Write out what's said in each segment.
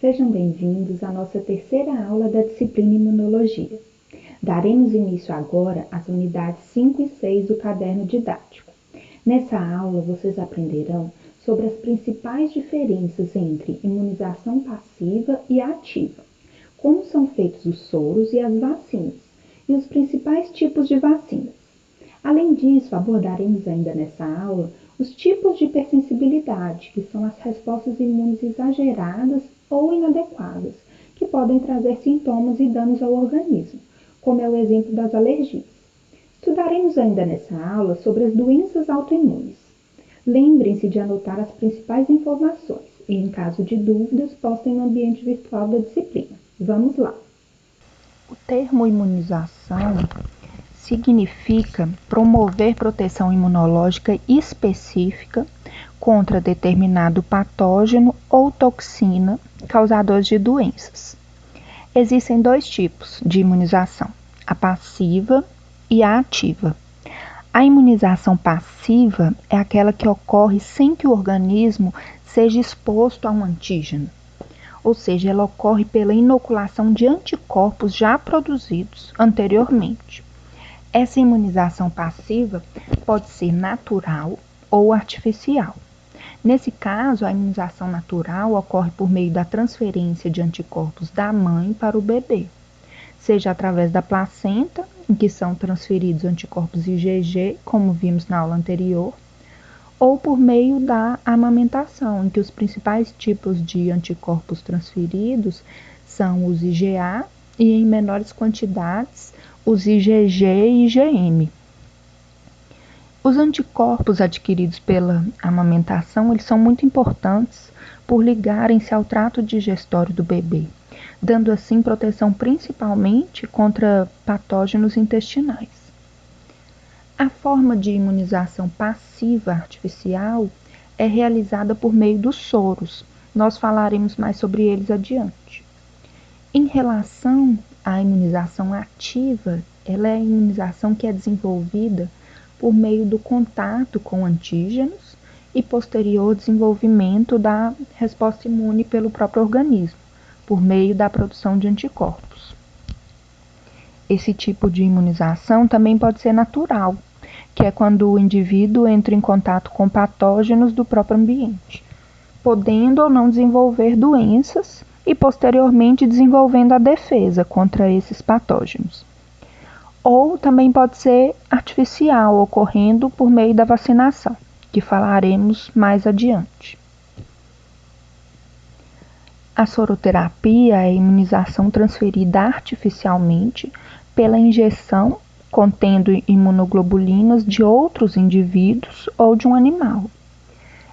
Sejam bem-vindos à nossa terceira aula da disciplina Imunologia. Daremos início agora às unidades 5 e 6 do caderno didático. Nessa aula, vocês aprenderão sobre as principais diferenças entre imunização passiva e ativa, como são feitos os soros e as vacinas, e os principais tipos de vacinas. Além disso, abordaremos ainda nessa aula os tipos de hipersensibilidade, que são as respostas imunes exageradas ou inadequadas, que podem trazer sintomas e danos ao organismo, como é o exemplo das alergias. Estudaremos ainda nessa aula sobre as doenças autoimunes. Lembrem-se de anotar as principais informações e, em caso de dúvidas, postem no ambiente virtual da disciplina. Vamos lá! O termo imunização significa promover proteção imunológica específica contra determinado patógeno ou toxina causadores de doenças. Existem dois tipos de imunização, a passiva e a ativa. A imunização passiva é aquela que ocorre sem que o organismo seja exposto a um antígeno, ou seja, ela ocorre pela inoculação de anticorpos já produzidos anteriormente. Essa imunização passiva pode ser natural ou artificial. Nesse caso, a imunização natural ocorre por meio da transferência de anticorpos da mãe para o bebê, seja através da placenta, em que são transferidos anticorpos IgG, como vimos na aula anterior, ou por meio da amamentação, em que os principais tipos de anticorpos transferidos são os IgA e, em menores quantidades, os IgG e IgM. Os anticorpos adquiridos pela amamentação, eles são muito importantes por ligarem-se ao trato digestório do bebê, dando assim proteção principalmente contra patógenos intestinais. A forma de imunização passiva artificial é realizada por meio dos soros. Nós falaremos mais sobre eles adiante. Em relação à imunização ativa, ela é a imunização que é desenvolvida por meio do contato com antígenos e posterior desenvolvimento da resposta imune pelo próprio organismo, por meio da produção de anticorpos. Esse tipo de imunização também pode ser natural, que é quando o indivíduo entra em contato com patógenos do próprio ambiente, podendo ou não desenvolver doenças e posteriormente desenvolvendo a defesa contra esses patógenos. Ou também pode ser artificial, ocorrendo por meio da vacinação, que falaremos mais adiante. A soroterapia é a imunização transferida artificialmente pela injeção contendo imunoglobulinas de outros indivíduos ou de um animal.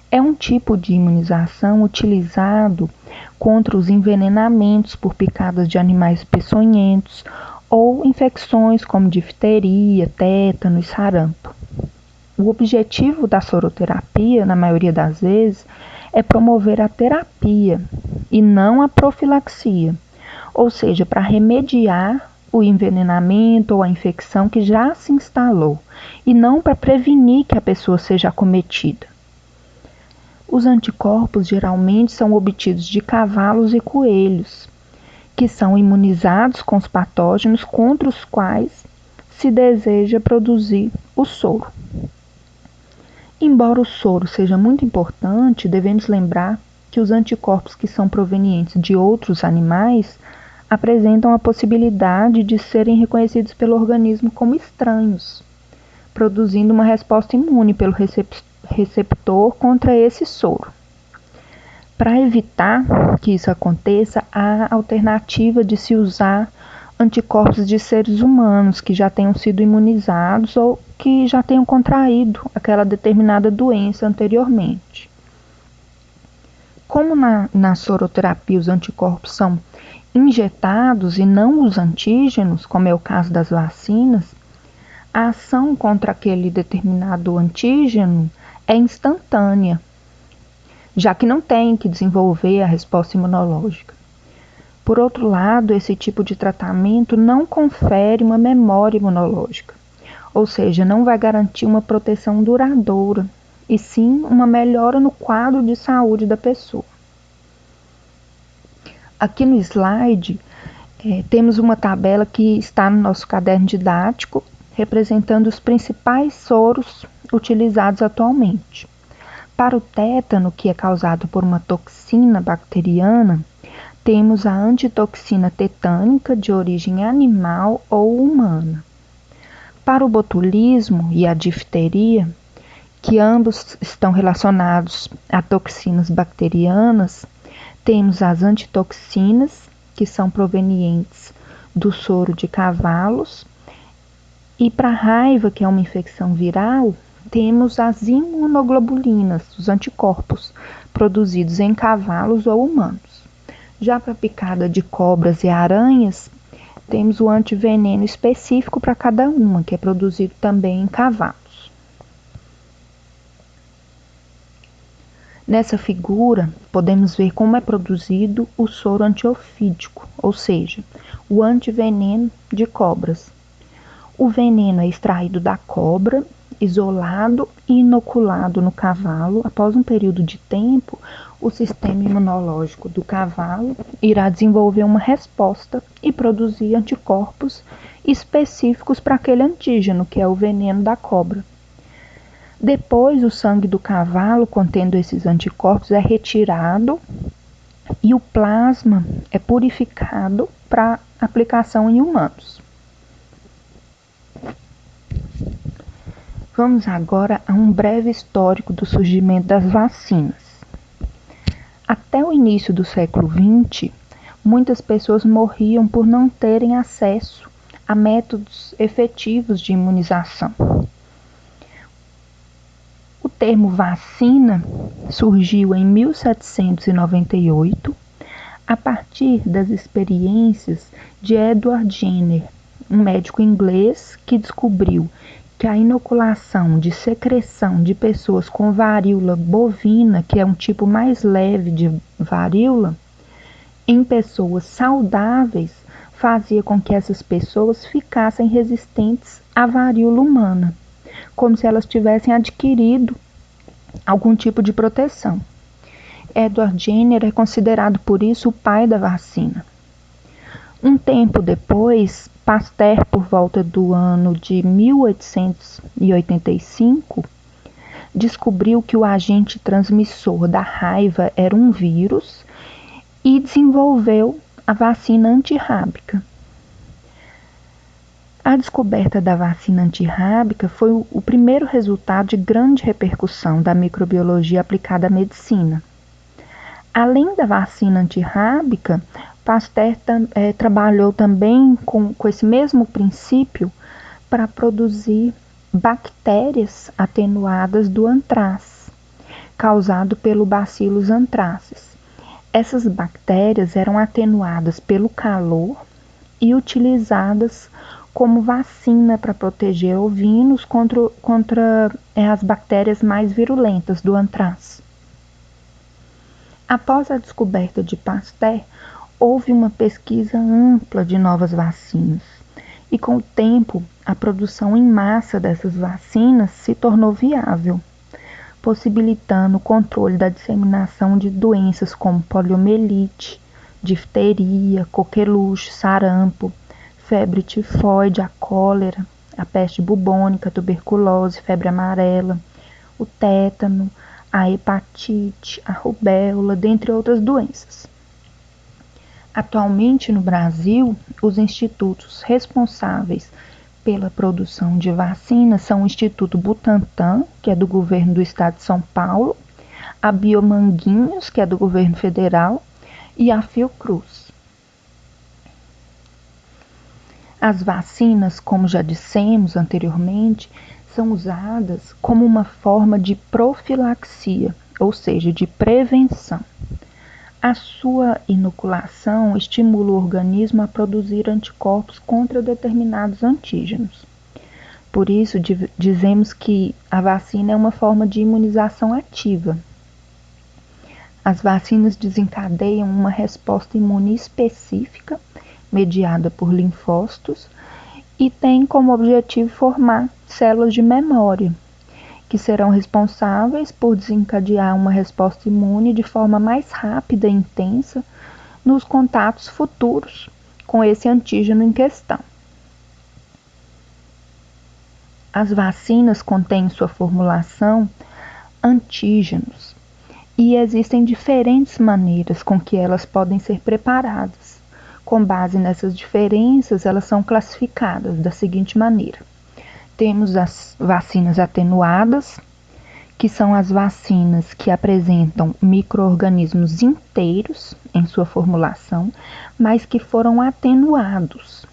É um tipo de imunização utilizado contra os envenenamentos por picadas de animais peçonhentos ou infecções como difteria, tétano e sarampo. O objetivo da soroterapia, na maioria das vezes, é promover a terapia e não a profilaxia, ou seja, para remediar o envenenamento ou a infecção que já se instalou, e não para prevenir que a pessoa seja acometida. Os anticorpos geralmente são obtidos de cavalos e coelhos, que são imunizados com os patógenos contra os quais se deseja produzir o soro. Embora o soro seja muito importante, devemos lembrar que os anticorpos que são provenientes de outros animais apresentam a possibilidade de serem reconhecidos pelo organismo como estranhos, produzindo uma resposta imune pelo receptor contra esse soro. Para evitar que isso aconteça, há a alternativa de se usar anticorpos de seres humanos que já tenham sido imunizados ou que já tenham contraído aquela determinada doença anteriormente. Como na soroterapia os anticorpos são injetados e não os antígenos, como é o caso das vacinas, a ação contra aquele determinado antígeno é instantânea, já que não tem que desenvolver a resposta imunológica. Por outro lado, esse tipo de tratamento não confere uma memória imunológica, ou seja, não vai garantir uma proteção duradoura, e sim uma melhora no quadro de saúde da pessoa. Aqui no slide, temos uma tabela que está no nosso caderno didático, representando os principais soros utilizados atualmente. Para o tétano, que é causado por uma toxina bacteriana, temos a antitoxina tetânica de origem animal ou humana. Para o botulismo e a difteria, que ambos estão relacionados a toxinas bacterianas, temos as antitoxinas, que são provenientes do soro de cavalos, e para a raiva, que é uma infecção viral, temos as imunoglobulinas, os anticorpos, produzidos em cavalos ou humanos. Já para a picada de cobras e aranhas, temos o antiveneno específico para cada uma, que é produzido também em cavalos. Nessa figura, podemos ver como é produzido o soro antiofídico, ou seja, o antiveneno de cobras. O veneno é extraído da cobra, isolado e inoculado no cavalo. Após um período de tempo, o sistema imunológico do cavalo irá desenvolver uma resposta e produzir anticorpos específicos para aquele antígeno, que é o veneno da cobra. Depois, o sangue do cavalo contendo esses anticorpos é retirado e o plasma é purificado para aplicação em humanos. Vamos agora a um breve histórico do surgimento das vacinas. Até o início do século XX, muitas pessoas morriam por não terem acesso a métodos efetivos de imunização. O termo vacina surgiu em 1798, a partir das experiências de Edward Jenner, um médico inglês que descobriu que a inoculação de secreção de pessoas com varíola bovina, que é um tipo mais leve de varíola, em pessoas saudáveis, fazia com que essas pessoas ficassem resistentes à varíola humana, como se elas tivessem adquirido algum tipo de proteção. Edward Jenner é considerado por isso o pai da vacina. Um tempo depois, Pasteur, por volta do ano de 1885, descobriu que o agente transmissor da raiva era um vírus e desenvolveu a vacina antirrábica. A descoberta da vacina antirrábica foi o primeiro resultado de grande repercussão da microbiologia aplicada à medicina. Além da vacina antirrábica, Pasteur trabalhou também com esse mesmo princípio para produzir bactérias atenuadas do antraz, causado pelo Bacillus anthracis. Essas bactérias eram atenuadas pelo calor e utilizadas como vacina para proteger ovinos contra as bactérias mais virulentas do antraz. Após a descoberta de Pasteur, houve uma pesquisa ampla de novas vacinas e, com o tempo, a produção em massa dessas vacinas se tornou viável, possibilitando o controle da disseminação de doenças como poliomielite, difteria, coqueluche, sarampo, febre tifoide, a cólera, a peste bubônica, a tuberculose, febre amarela, o tétano, a hepatite, a rubéola, dentre outras doenças. Atualmente no Brasil, os institutos responsáveis pela produção de vacinas são o Instituto Butantan, que é do governo do estado de São Paulo, a Biomanguinhos, que é do governo federal, e a Fiocruz. As vacinas, como já dissemos anteriormente, são usadas como uma forma de profilaxia, ou seja, de prevenção. A sua inoculação estimula o organismo a produzir anticorpos contra determinados antígenos. Por isso, dizemos que a vacina é uma forma de imunização ativa. As vacinas desencadeiam uma resposta imune específica, mediada por linfócitos, e têm como objetivo formar células de memória, que serão responsáveis por desencadear uma resposta imune de forma mais rápida e intensa nos contatos futuros com esse antígeno em questão. As vacinas contêm em sua formulação antígenos e existem diferentes maneiras com que elas podem ser preparadas. Com base nessas diferenças, elas são classificadas da seguinte maneira: temos as vacinas atenuadas, que são as vacinas que apresentam micro-organismos inteiros em sua formulação, mas que foram atenuados.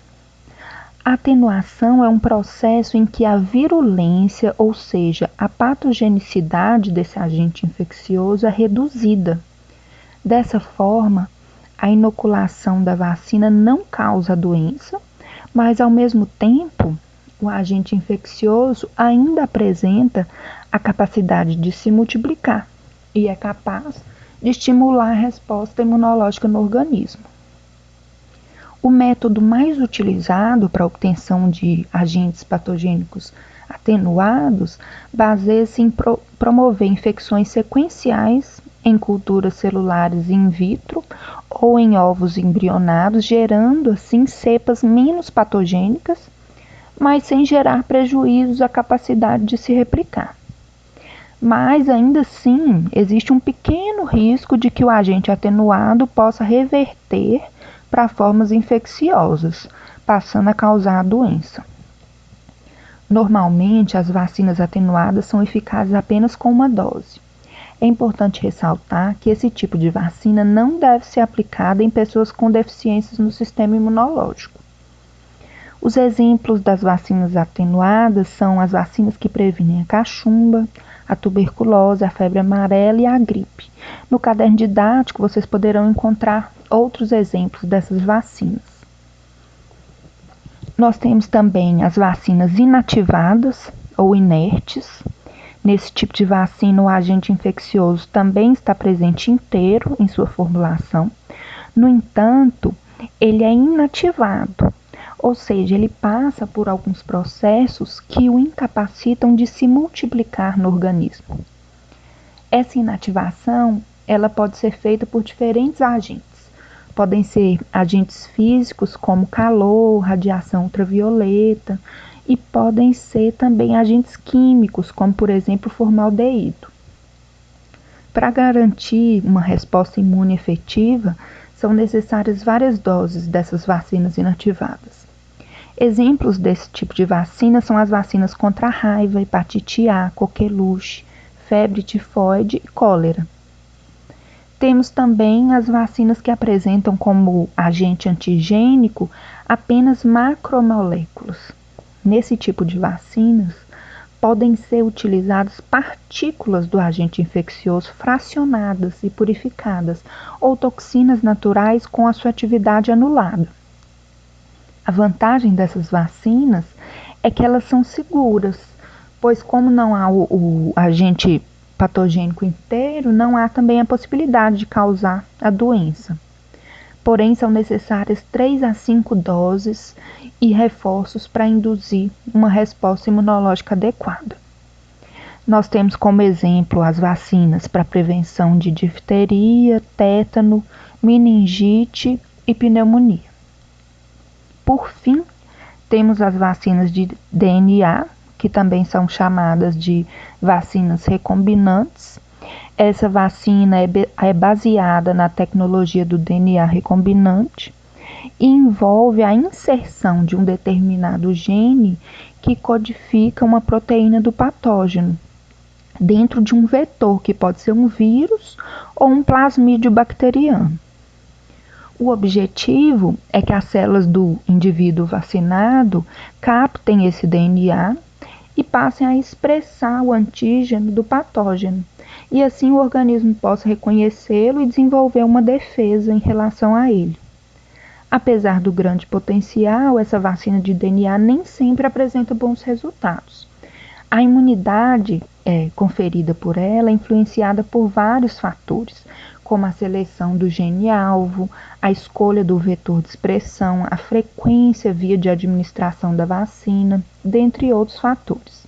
A atenuação é um processo em que a virulência, ou seja, a patogenicidade desse agente infeccioso é reduzida. Dessa forma, a inoculação da vacina não causa a doença, mas ao mesmo tempo, o agente infeccioso ainda apresenta a capacidade de se multiplicar e é capaz de estimular a resposta imunológica no organismo. O método mais utilizado para a obtenção de agentes patogênicos atenuados baseia-se em promover infecções sequenciais em culturas celulares in vitro ou em ovos embrionados, gerando assim cepas menos patogênicas, mas sem gerar prejuízos à capacidade de se replicar. Mas ainda assim, existe um pequeno risco de que o agente atenuado possa reverter para formas infecciosas, passando a causar a doença. Normalmente, as vacinas atenuadas são eficazes apenas com uma dose. É importante ressaltar que esse tipo de vacina não deve ser aplicada em pessoas com deficiências no sistema imunológico. Os exemplos das vacinas atenuadas são as vacinas que previnem a cachumba, a tuberculose, a febre amarela e a gripe. No caderno didático, vocês poderão encontrar outros exemplos dessas vacinas. Nós temos também as vacinas inativadas ou inertes. Nesse tipo de vacina, o agente infeccioso também está presente inteiro em sua formulação. No entanto, ele é inativado, ou seja, ele passa por alguns processos que o incapacitam de se multiplicar no organismo. Essa inativação, ela pode ser feita por diferentes agentes. Podem ser agentes físicos como calor, radiação ultravioleta, e podem ser também agentes químicos, como por exemplo o formaldeído. Para garantir uma resposta imune efetiva, são necessárias várias doses dessas vacinas inativadas. Exemplos desse tipo de vacina são as vacinas contra a raiva, hepatite A, coqueluche, febre tifoide e cólera. Temos também as vacinas que apresentam como agente antigênico apenas macromoléculas. Nesse tipo de vacinas, podem ser utilizadas partículas do agente infeccioso fracionadas e purificadas, ou toxinas naturais com a sua atividade anulada. A vantagem dessas vacinas é que elas são seguras, pois como não há o agente patogênico inteiro, não há também a possibilidade de causar a doença. Porém, são necessárias 3 a 5 doses e reforços para induzir uma resposta imunológica adequada. Nós temos como exemplo as vacinas para prevenção de difteria, tétano, meningite e pneumonia. Por fim, temos as vacinas de DNA, que também são chamadas de vacinas recombinantes. Essa vacina é baseada na tecnologia do DNA recombinante e envolve a inserção de um determinado gene que codifica uma proteína do patógeno dentro de um vetor, que pode ser um vírus ou um plasmídio bacteriano. O objetivo é que as células do indivíduo vacinado captem esse DNA e passem a expressar o antígeno do patógeno, e assim o organismo possa reconhecê-lo e desenvolver uma defesa em relação a ele. Apesar do grande potencial, essa vacina de DNA nem sempre apresenta bons resultados. A imunidade conferida por ela é influenciada por vários fatores, como a seleção do gene-alvo, a escolha do vetor de expressão, a frequência via de administração da vacina, dentre outros fatores.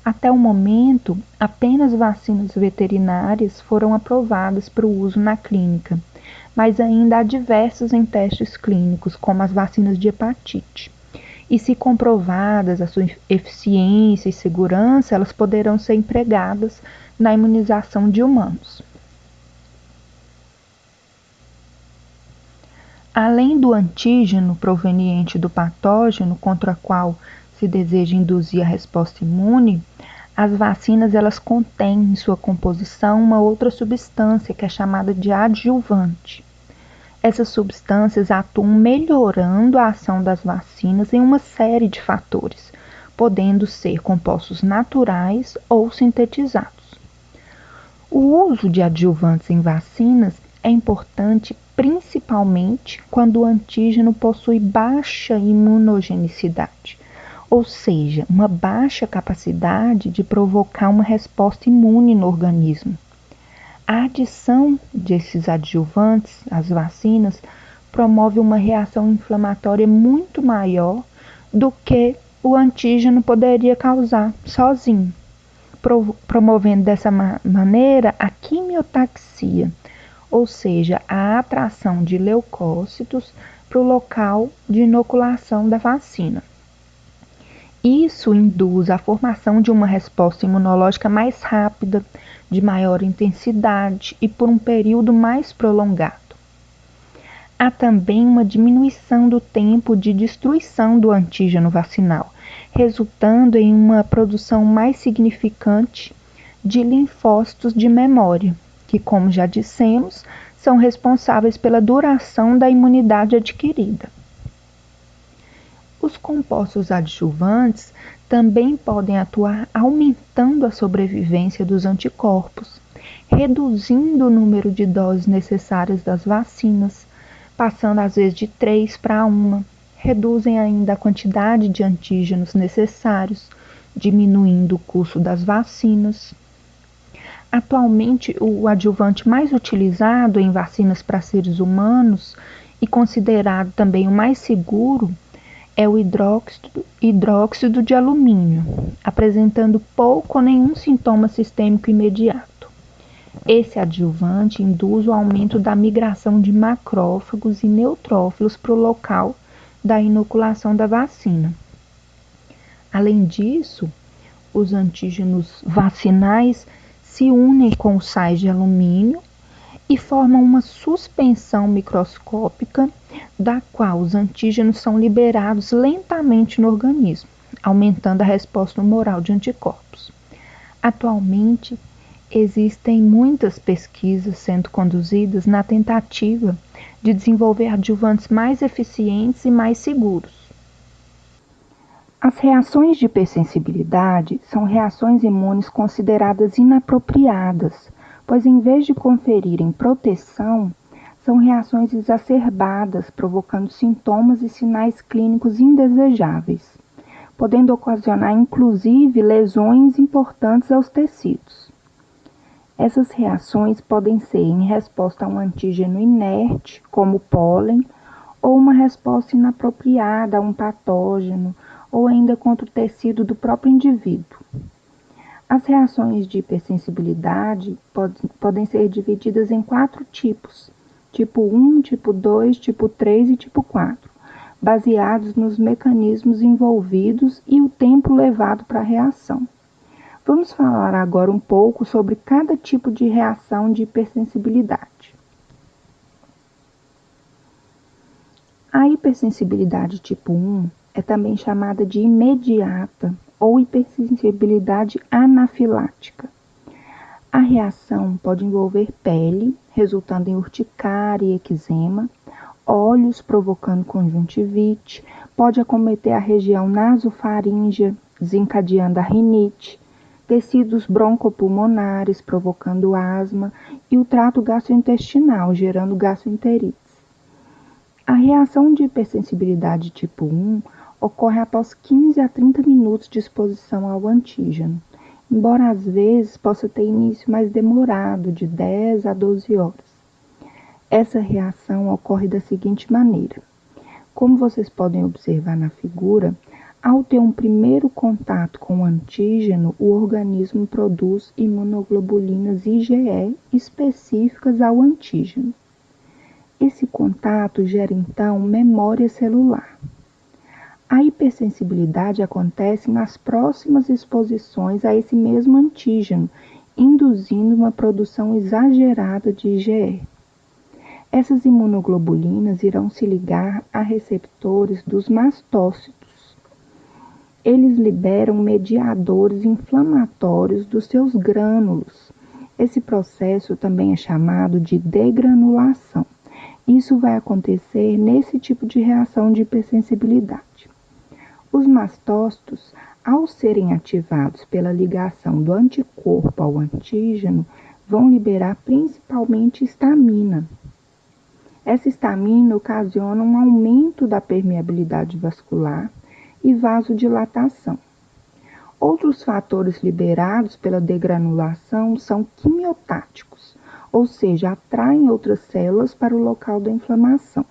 Até o momento, apenas vacinas veterinárias foram aprovadas para o uso na clínica, mas ainda há diversas em testes clínicos, como as vacinas de hepatite. E se comprovadas a sua eficiência e segurança, elas poderão ser empregadas na imunização de humanos. Além do antígeno proveniente do patógeno contra o qual se deseja induzir a resposta imune, as vacinas elas contêm em sua composição uma outra substância que é chamada de adjuvante. Essas substâncias atuam melhorando a ação das vacinas em uma série de fatores, podendo ser compostos naturais ou sintetizados. O uso de adjuvantes em vacinas é importante principalmente quando o antígeno possui baixa imunogenicidade, ou seja, uma baixa capacidade de provocar uma resposta imune no organismo. A adição desses adjuvantes às vacinas promove uma reação inflamatória muito maior do que o antígeno poderia causar sozinho, promovendo dessa maneira a quimiotaxia, ou seja, a atração de leucócitos para o local de inoculação da vacina. Isso induz a formação de uma resposta imunológica mais rápida, de maior intensidade e por um período mais prolongado. Há também uma diminuição do tempo de destruição do antígeno vacinal, resultando em uma produção mais significante de linfócitos de memória, que, como já dissemos, são responsáveis pela duração da imunidade adquirida. Os compostos adjuvantes também podem atuar aumentando a sobrevivência dos anticorpos, reduzindo o número de doses necessárias das vacinas, passando às vezes de 3 para 1, reduzem ainda a quantidade de antígenos necessários, diminuindo o custo das vacinas. Atualmente, o adjuvante mais utilizado em vacinas para seres humanos e considerado também o mais seguro é o hidróxido de alumínio, apresentando pouco ou nenhum sintoma sistêmico imediato. Esse adjuvante induz o aumento da migração de macrófagos e neutrófilos para o local da inoculação da vacina. Além disso, os antígenos vacinais se unem com os sais de alumínio e formam uma suspensão microscópica da qual os antígenos são liberados lentamente no organismo, aumentando a resposta humoral de anticorpos. Atualmente, existem muitas pesquisas sendo conduzidas na tentativa de desenvolver adjuvantes mais eficientes e mais seguros. As reações de hipersensibilidade são reações imunes consideradas inapropriadas, pois em vez de conferirem proteção, são reações exacerbadas, provocando sintomas e sinais clínicos indesejáveis, podendo ocasionar inclusive lesões importantes aos tecidos. Essas reações podem ser em resposta a um antígeno inerte, como o pólen, ou uma resposta inapropriada a um patógeno, ou ainda contra o tecido do próprio indivíduo. As reações de hipersensibilidade podem ser divididas em 4 tipos, tipo 1, tipo 2, tipo 3 e tipo 4, baseados nos mecanismos envolvidos e o tempo levado para a reação. Vamos falar agora um pouco sobre cada tipo de reação de hipersensibilidade. A hipersensibilidade tipo 1 é também chamada de imediata ou hipersensibilidade anafilática. A reação pode envolver pele, resultando em urticária e eczema, olhos provocando conjuntivite, pode acometer a região nasofaríngea, desencadeando a rinite, tecidos broncopulmonares, provocando asma, e o trato gastrointestinal, gerando gastroenterites. A reação de hipersensibilidade tipo 1 ocorre após 15 a 30 minutos de exposição ao antígeno, embora às vezes possa ter início mais demorado, de 10 a 12 horas. Essa reação ocorre da seguinte maneira. Como vocês podem observar na figura, ao ter um primeiro contato com o antígeno, o organismo produz imunoglobulinas IgE específicas ao antígeno. Esse contato gera então memória celular. A hipersensibilidade acontece nas próximas exposições a esse mesmo antígeno, induzindo uma produção exagerada de IgE. Essas imunoglobulinas irão se ligar a receptores dos mastócitos. Eles liberam mediadores inflamatórios dos seus grânulos. Esse processo também é chamado de degranulação. Isso vai acontecer nesse tipo de reação de hipersensibilidade. Os mastócitos, ao serem ativados pela ligação do anticorpo ao antígeno, vão liberar principalmente histamina. Essa histamina ocasiona um aumento da permeabilidade vascular e vasodilatação. Outros fatores liberados pela degranulação são quimiotáticos, ou seja, atraem outras células para o local da inflamação.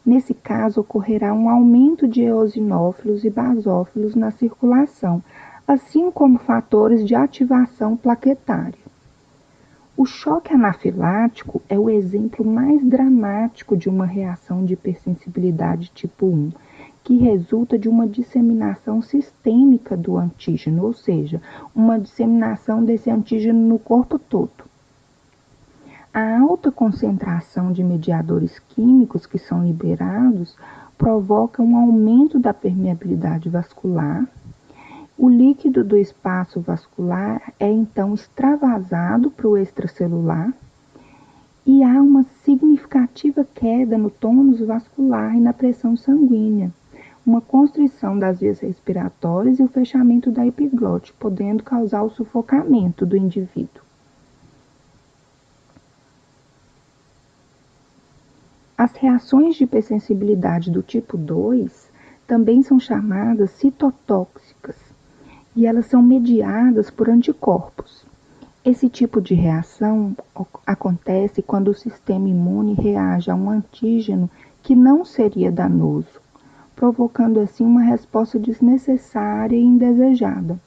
Nesse caso, ocorrerá um aumento de eosinófilos e basófilos na circulação, assim como fatores de ativação plaquetária. O choque anafilático é o exemplo mais dramático de uma reação de hipersensibilidade tipo 1, que resulta de uma disseminação sistêmica do antígeno, ou seja, uma disseminação desse antígeno no corpo todo. A alta concentração de mediadores químicos que são liberados provoca um aumento da permeabilidade vascular. O líquido do espaço vascular é então extravasado para o extracelular e há uma significativa queda no tônus vascular e na pressão sanguínea, uma constrição das vias respiratórias e o fechamento da epiglote, podendo causar o sufocamento do indivíduo. As reações de hipersensibilidade do tipo 2 também são chamadas citotóxicas e elas são mediadas por anticorpos. Esse tipo de reação acontece quando o sistema imune reage a um antígeno que não seria danoso, provocando assim uma resposta desnecessária e indesejada.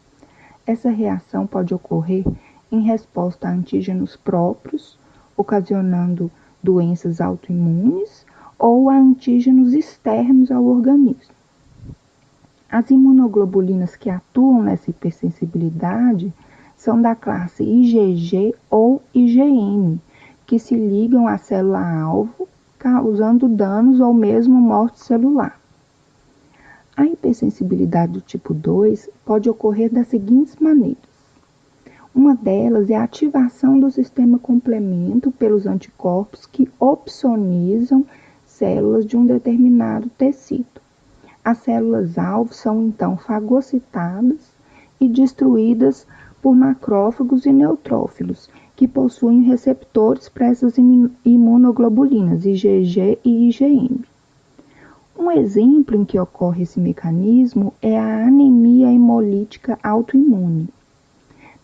Essa reação pode ocorrer em resposta a antígenos próprios, ocasionando doenças autoimunes ou a antígenos externos ao organismo. As imunoglobulinas que atuam nessa hipersensibilidade são da classe IgG ou IgM, que se ligam à célula-alvo, causando danos ou mesmo morte celular. A hipersensibilidade do tipo 2 pode ocorrer das seguintes maneiras. Uma delas é a ativação do sistema complemento pelos anticorpos que opsonizam células de um determinado tecido. As células-alvo são então fagocitadas e destruídas por macrófagos e neutrófilos, que possuem receptores para essas imunoglobulinas IgG e IgM. Um exemplo em que ocorre esse mecanismo é a anemia hemolítica autoimune.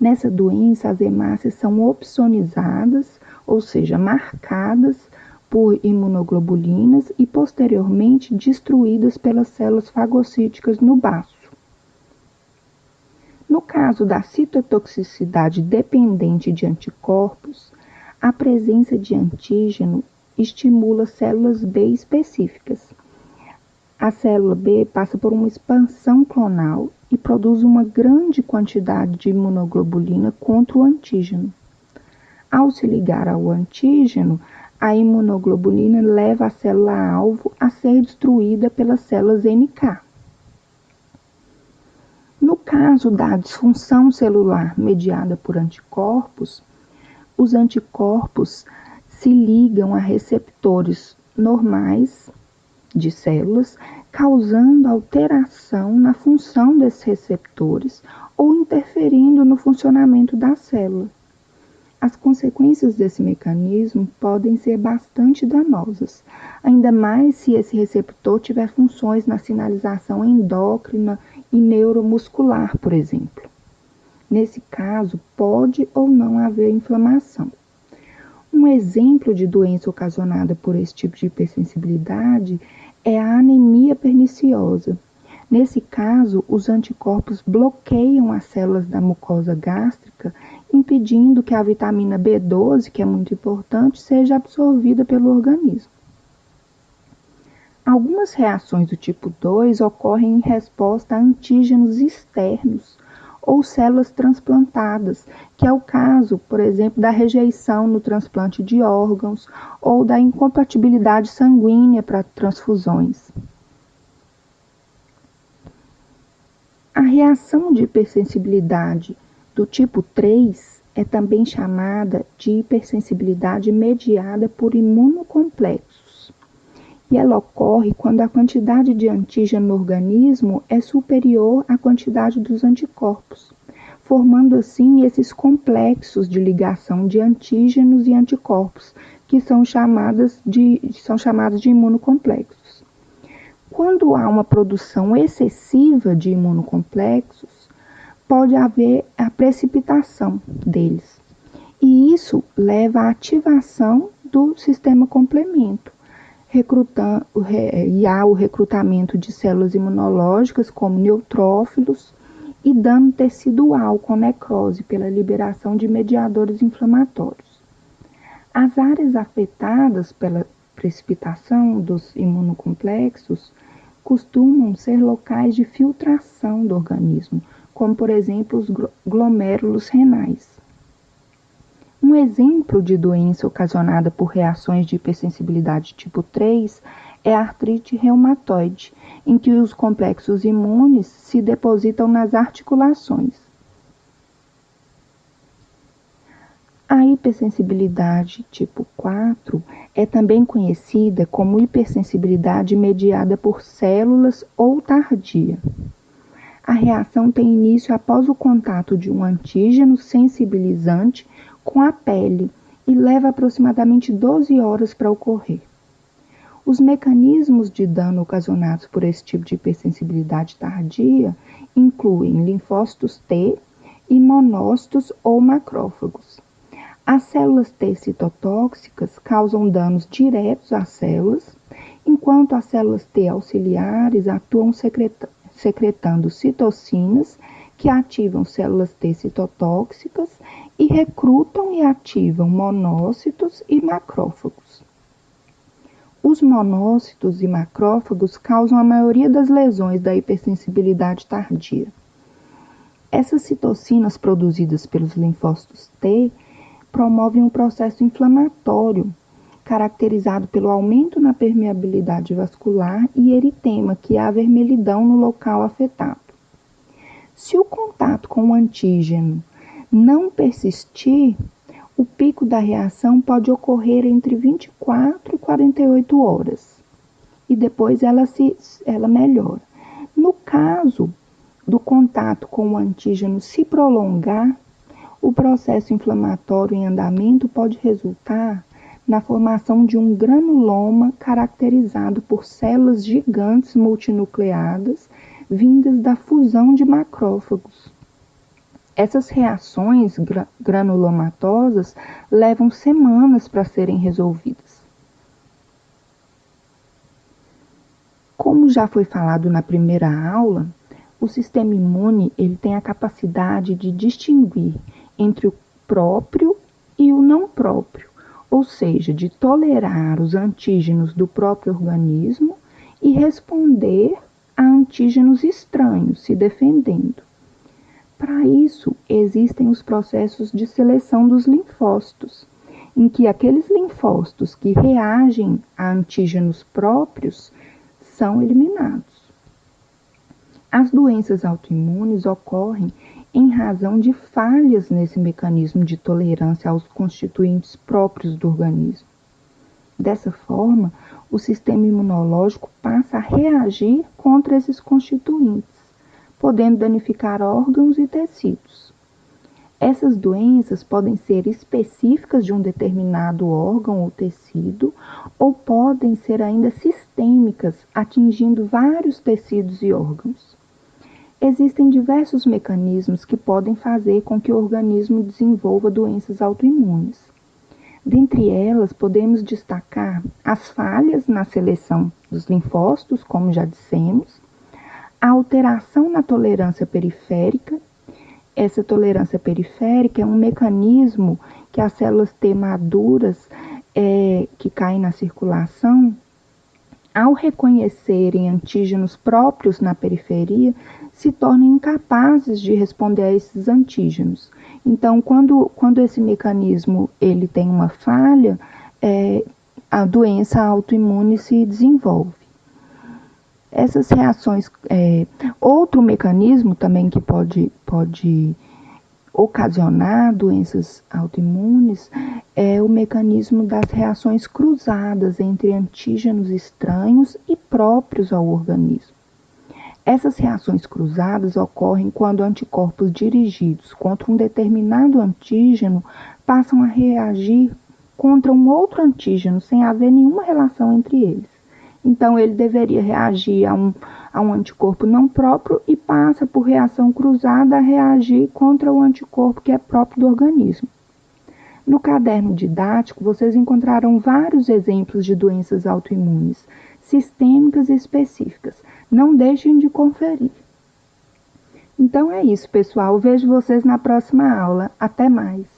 Nessa doença, as hemácias são opsonizadas, ou seja, marcadas por imunoglobulinas e posteriormente destruídas pelas células fagocíticas no baço. No caso da citotoxicidade dependente de anticorpos, a presença de antígeno estimula células B específicas. A célula B passa por uma expansão clonal e produz uma grande quantidade de imunoglobulina contra o antígeno. Ao se ligar ao antígeno, a imunoglobulina leva a célula-alvo a ser destruída pelas células NK. No caso da disfunção celular mediada por anticorpos, os anticorpos se ligam a receptores normais de células, causando alteração na função desses receptores ou interferindo no funcionamento da célula. As consequências desse mecanismo podem ser bastante danosas, ainda mais se esse receptor tiver funções na sinalização endócrina e neuromuscular, por exemplo. Nesse caso, pode ou não haver inflamação. Um exemplo de doença ocasionada por esse tipo de hipersensibilidade é a anemia perniciosa. Nesse caso, os anticorpos bloqueiam as células da mucosa gástrica impedindo que a vitamina B12, que é muito importante, seja absorvida pelo organismo. Algumas reações do tipo 2 ocorrem em resposta a antígenos externos ou células transplantadas, que é o caso, por exemplo, da rejeição no transplante de órgãos ou da incompatibilidade sanguínea para transfusões. A reação de hipersensibilidade do tipo 3 é também chamada de hipersensibilidade mediada por imunocomplexos. E ela ocorre quando a quantidade de antígeno no organismo é superior à quantidade dos anticorpos, formando assim esses complexos de ligação de antígenos e anticorpos, que são chamados de imunocomplexos. Quando há uma produção excessiva de imunocomplexos, pode haver a precipitação deles. E isso leva à ativação do sistema complemento, e há o recrutamento de células imunológicas como neutrófilos e dano tecidual com necrose pela liberação de mediadores inflamatórios. As áreas afetadas pela precipitação dos imunocomplexos costumam ser locais de filtração do organismo, como por exemplo os glomérulos renais. Um exemplo de doença ocasionada por reações de hipersensibilidade tipo 3 é a artrite reumatoide, em que os complexos imunes se depositam nas articulações. A hipersensibilidade tipo 4 é também conhecida como hipersensibilidade mediada por células ou tardia. A reação tem início após o contato de um antígeno sensibilizante com a pele e leva aproximadamente 12 horas para ocorrer. Os mecanismos de dano ocasionados por esse tipo de hipersensibilidade tardia incluem linfócitos T e monócitos ou macrófagos. As células T citotóxicas causam danos diretos às células, enquanto as células T auxiliares atuam secretando citocinas que ativam células T citotóxicas e recrutam e ativam monócitos e macrófagos. Os monócitos e macrófagos causam a maioria das lesões da hipersensibilidade tardia. Essas citocinas produzidas pelos linfócitos T promovem um processo inflamatório, caracterizado pelo aumento na permeabilidade vascular e eritema, que é a vermelhidão no local afetado. Se o contato com o antígeno não persistir, o pico da reação pode ocorrer entre 24 e 48 horas e depois ela melhora. No caso do contato com o antígeno se prolongar, o processo inflamatório em andamento pode resultar na formação de um granuloma caracterizado por células gigantes multinucleadas vindas da fusão de macrófagos. Essas reações granulomatosas levam semanas para serem resolvidas. Como já foi falado na primeira aula, o sistema imune ele tem a capacidade de distinguir entre o próprio e o não próprio, ou seja, de tolerar os antígenos do próprio organismo e responder a antígenos estranhos, se defendendo. Para isso, existem os processos de seleção dos linfócitos, em que aqueles linfócitos que reagem a antígenos próprios são eliminados. As doenças autoimunes ocorrem em razão de falhas nesse mecanismo de tolerância aos constituintes próprios do organismo. Dessa forma, o sistema imunológico passa a reagir contra esses constituintes, podendo danificar órgãos e tecidos. Essas doenças podem ser específicas de um determinado órgão ou tecido, ou podem ser ainda sistêmicas, atingindo vários tecidos e órgãos. Existem diversos mecanismos que podem fazer com que o organismo desenvolva doenças autoimunes. Dentre elas, podemos destacar as falhas na seleção dos linfócitos, como já dissemos, a alteração na tolerância periférica Essa tolerância periférica é um mecanismo que as células T maduras que caem na circulação, ao reconhecerem antígenos próprios na periferia, se tornam incapazes de responder a esses antígenos. Então, quando esse mecanismo ele tem uma falha, a doença autoimune se desenvolve. Essas reações, outro mecanismo também que pode ocasionar doenças autoimunes é o mecanismo das reações cruzadas entre antígenos estranhos e próprios ao organismo. Essas reações cruzadas ocorrem quando anticorpos dirigidos contra um determinado antígeno passam a reagir contra um outro antígeno sem haver nenhuma relação entre eles. Então, ele deveria reagir a um anticorpo não próprio e passa, por reação cruzada, a reagir contra o anticorpo que é próprio do organismo. No caderno didático, vocês encontrarão vários exemplos de doenças autoimunes, sistêmicas e específicas. Não deixem de conferir. Então é isso, pessoal. Eu vejo vocês na próxima aula. Até mais!